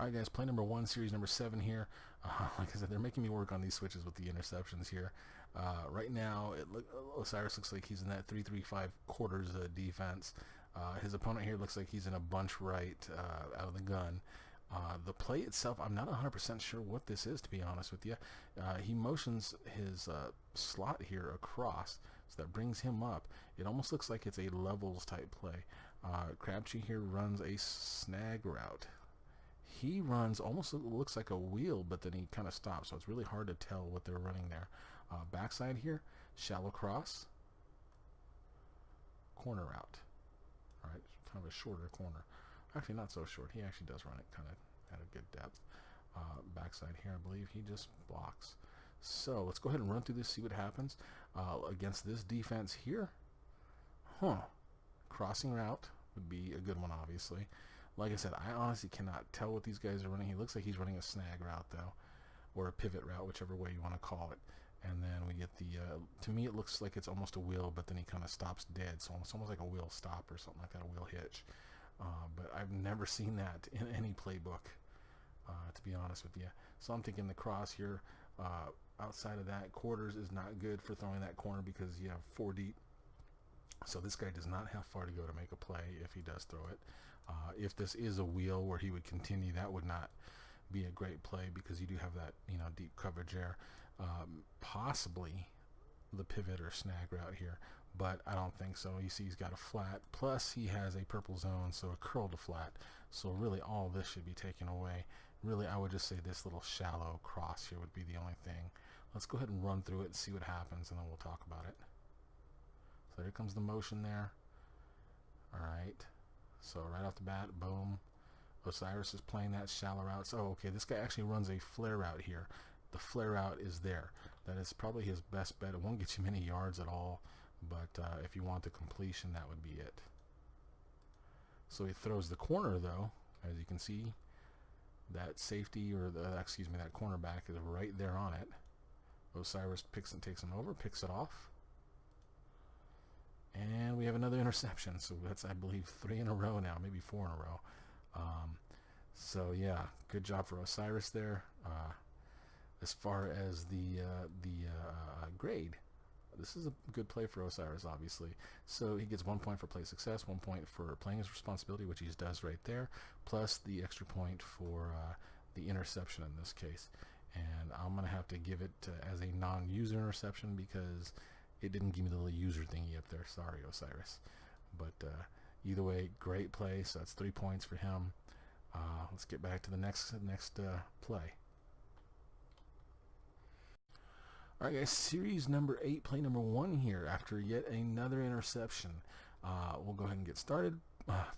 Alright guys, play number 1, series number 7 here. Like I said, they're making me work on these switches with the interceptions here. Right now, Osiris looks like he's in that 3-3-5 quarters defense. His opponent here looks like he's in a bunch right out of the gun. The play itself, I'm not 100% sure what this is, to be honest with you. He motions his slot here across, so that brings him up. It almost looks like it's a levels type play. Crabtree here runs a snag route. He runs almost looks like a wheel, but then he kind of stops, so it's really hard to tell what they're running there. Backside here, shallow cross, corner route. All right, kind of a shorter corner. Actually, not so short. He actually does run it kind of at a good depth. Backside here, I believe he just blocks. So let's go ahead and run through this, see what happens against this defense here. Crossing route would be a good one, obviously. Like I said, I honestly cannot tell what these guys are running. He looks like he's running a snag route, though, or a pivot route, whichever way you want to call it. And then we get the, to me it looks like it's almost a wheel, but then he kind of stops dead. So it's almost like a wheel stop or something like that, a wheel hitch. But I've never seen that in any playbook, to be honest with you. So I'm thinking the cross here, outside of that, quarters is not good for throwing that corner because you have 4 deep. So this guy does not have far to go to make a play if he does throw it. If this is a wheel where he would continue, that would not be a great play because you do have that, you know, deep coverage there. Possibly the pivot or snag route here, but I don't think so. You see he's got a flat, plus he has a purple zone, so a curl to flat. So really all this should be taken away. Really, I would just say this little shallow cross here would be the only thing. Let's go ahead and run through it and see what happens, and then we'll talk about it. So here comes the motion there. All right. So right off the bat, boom. Osiris is playing that shallow route. So, okay, this guy actually runs a flare route here. The flare route is there. That is probably his best bet. It won't get you many yards at all, but if you want the completion, that would be it. So he throws the corner, though. As you can see, that safety, or the, excuse me, that cornerback is right there on it. Osiris picks and takes him over, picks it off. And we have another interception. So that's, I believe, 3 in a row now, maybe 4 in a row. So yeah, good job for Osiris there. As far as the grade, this is a good play for Osiris, obviously. So he gets 1 point for play success, 1 point for playing his responsibility, which he does right there, plus the extra point for the interception in this case. And I'm going to have to give it as a non-user interception because it didn't give me the little user thingy up there. Sorry, Osiris. But either way, great play. So that's 3 points for him. Let's get back to the next play. All right, guys, series number 8, play number 1 here after yet another interception. We'll go ahead and get started.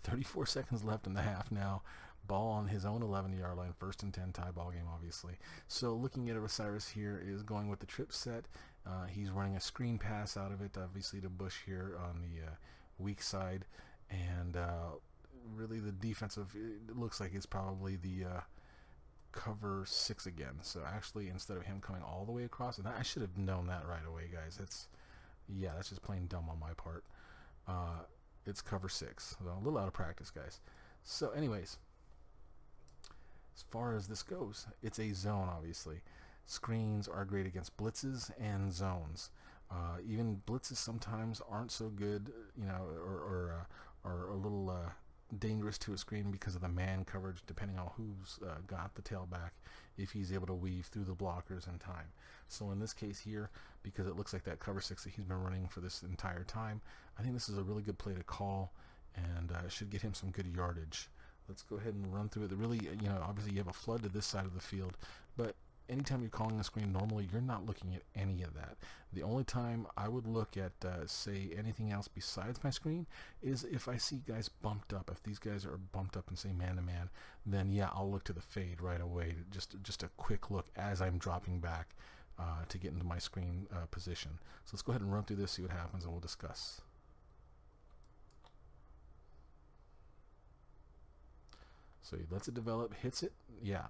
34 seconds left in the half now. Ball on his own 11-yard line, 1st and 10, tie ball game, obviously. So looking at Osiris here is going with the trip set. He's running a screen pass out of it, obviously to Bush here on the weak side. And really the defensive, it looks like it's probably the cover 6 again. So actually, instead of him coming all the way across, and I should have known that right away, guys. Yeah, that's just plain dumb on my part. It's cover 6. So a little out of practice, guys. So anyways, as far as this goes, it's a zone, obviously. Screens are great against blitzes and zones. Even blitzes sometimes aren't so good, you know, or are a little dangerous to a screen because of the man coverage, depending on who's got the tailback, if he's able to weave through the blockers in time. So in this case here, because it looks like that cover 6 that he's been running for this entire time, I think this is a really good play to call, and should get him some good yardage. Let's go ahead and run through it. Really, you know, obviously you have a flood to this side of the field, but anytime you're calling a screen, normally you're not looking at any of that. The only time I would look at, say, anything else besides my screen is if I see guys bumped up. If these guys are bumped up and say man-to-man, then yeah, I'll look to the fade right away. Just a quick look as I'm dropping back to get into my screen position. So let's go ahead and run through this, see what happens, and we'll discuss. So he lets it develop, hits it, yeah.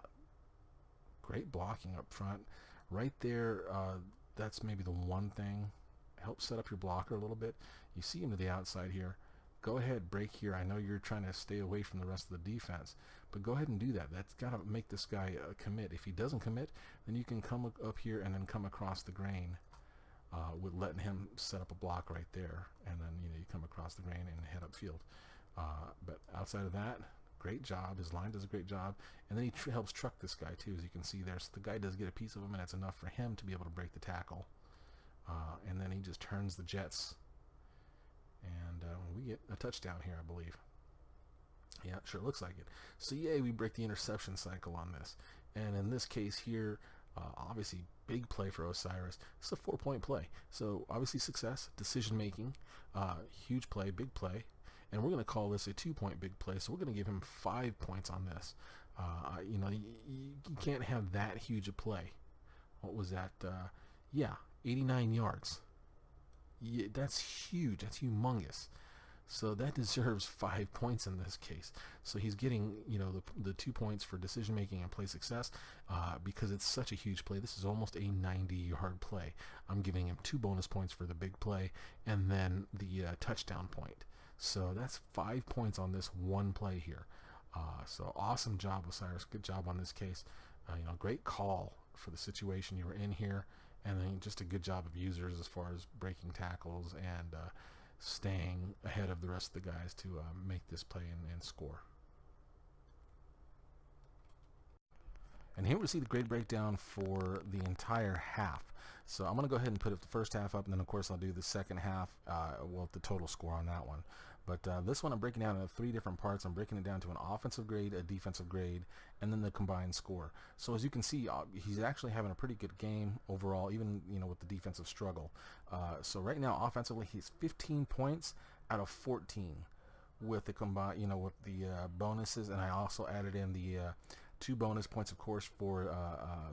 Great blocking up front. Right there, that's maybe the one thing. Help set up your blocker a little bit. You see him to the outside here. go ahead, break here. I know you're trying to stay away from the rest of the defense, but go ahead and do that. That's got to make this guy commit. If he doesn't commit, then you can come up here and then come across the grain with letting him set up a block right there, and then you come across the grain and head upfield. But outside of that, great job. His line does a great job, and then he helps truck this guy too, as you can see there. So the guy does get a piece of him, and it's enough for him to be able to break the tackle. And then he just turns the jets, and we get a touchdown here, I believe. Yeah, sure looks like it. So yay, we break the interception cycle on this. And in this case here, obviously big play for Osiris. It's a 4-point play. So obviously success, decision making, huge play, big play. And we're going to call this a 2-point big play. So we're going to give him 5 points on this. You can't have that huge a play. What was that? Yeah, 89 yards. Yeah, that's huge. That's humongous. So that deserves 5 points in this case. So he's getting, the 2 points for decision making and play success because it's such a huge play. This is almost a 90-yard play. I'm giving him 2 bonus points for the big play and then the touchdown point. So that's 5 points on this one play here. So awesome job, Osiris. Good job on this case. Great call for the situation you were in here, and then just a good job of users as far as breaking tackles and staying ahead of the rest of the guys to make this play and score. And here we see the grade breakdown for the entire half. So I'm going to go ahead and put the first half up, and then of course I'll do the second half, the total score on that one. But this one I'm breaking down into 3 different parts. I'm breaking it down to an offensive grade, a defensive grade, and then the combined score. So as you can see, he's actually having a pretty good game overall, even with the defensive struggle. So right now, offensively, he's 15 points out of 14 with the combined, with the bonuses, and I also added in the 2 bonus points, of course, for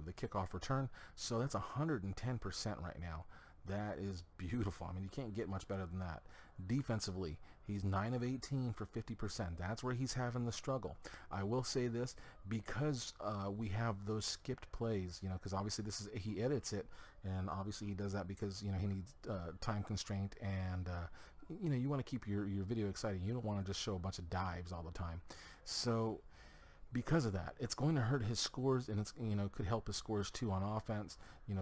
the kickoff return. So that's 110% right now. That is beautiful. I mean, you can't get much better than that. Defensively, he's 9 of 18 for 50%. That's where he's having the struggle. I will say this, because we have those skipped plays, because obviously he edits it, and obviously he does that because he needs time constraint, and you want to keep your video exciting. You don't want to just show a bunch of dives all the time. So because of that, it's going to hurt his scores, and it's could help his scores too on offense.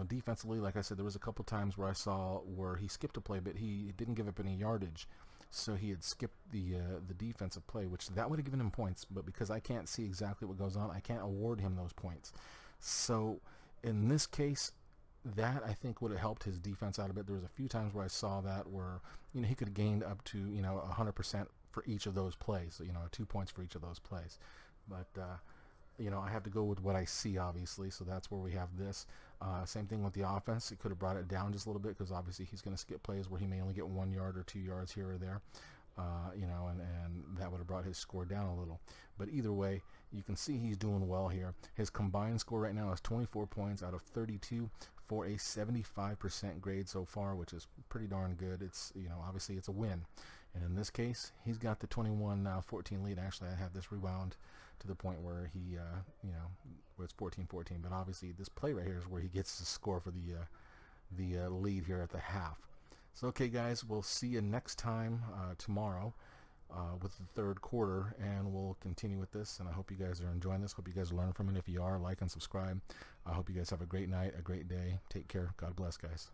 Defensively, like I said, there was a couple times where I saw where he skipped a play, but he didn't give up any yardage, so he had skipped the defensive play, which that would have given him points. But because I can't see exactly what goes on, I can't award him those points. So in this case, that I think would have helped his defense out a bit. There was a few times where I saw that where he could have gained up to 100% for each of those plays. So 2 points for each of those plays. But I have to go with what I see, obviously, so that's where we have this. Same thing with the offense. It could have brought it down just a little bit because obviously he's going to skip plays where he may only get 1 yard or 2 yards here or there, and that would have brought his score down a little. But either way, you can see he's doing well here. His combined score right now is 24 points out of 32 for a 75% grade so far, which is pretty darn good. It's obviously it's a win. And in this case, he's got the 21-14 lead. Actually, I have this rewound to the point where he, where it's 14-14. But obviously, this play right here is where he gets the score for the lead here at the half. So, okay, guys, we'll see you next time tomorrow with the 3rd quarter, and we'll continue with this. And I hope you guys are enjoying this. Hope you guys learn from it. If you are, like and subscribe. I hope you guys have a great night, a great day. Take care. God bless, guys.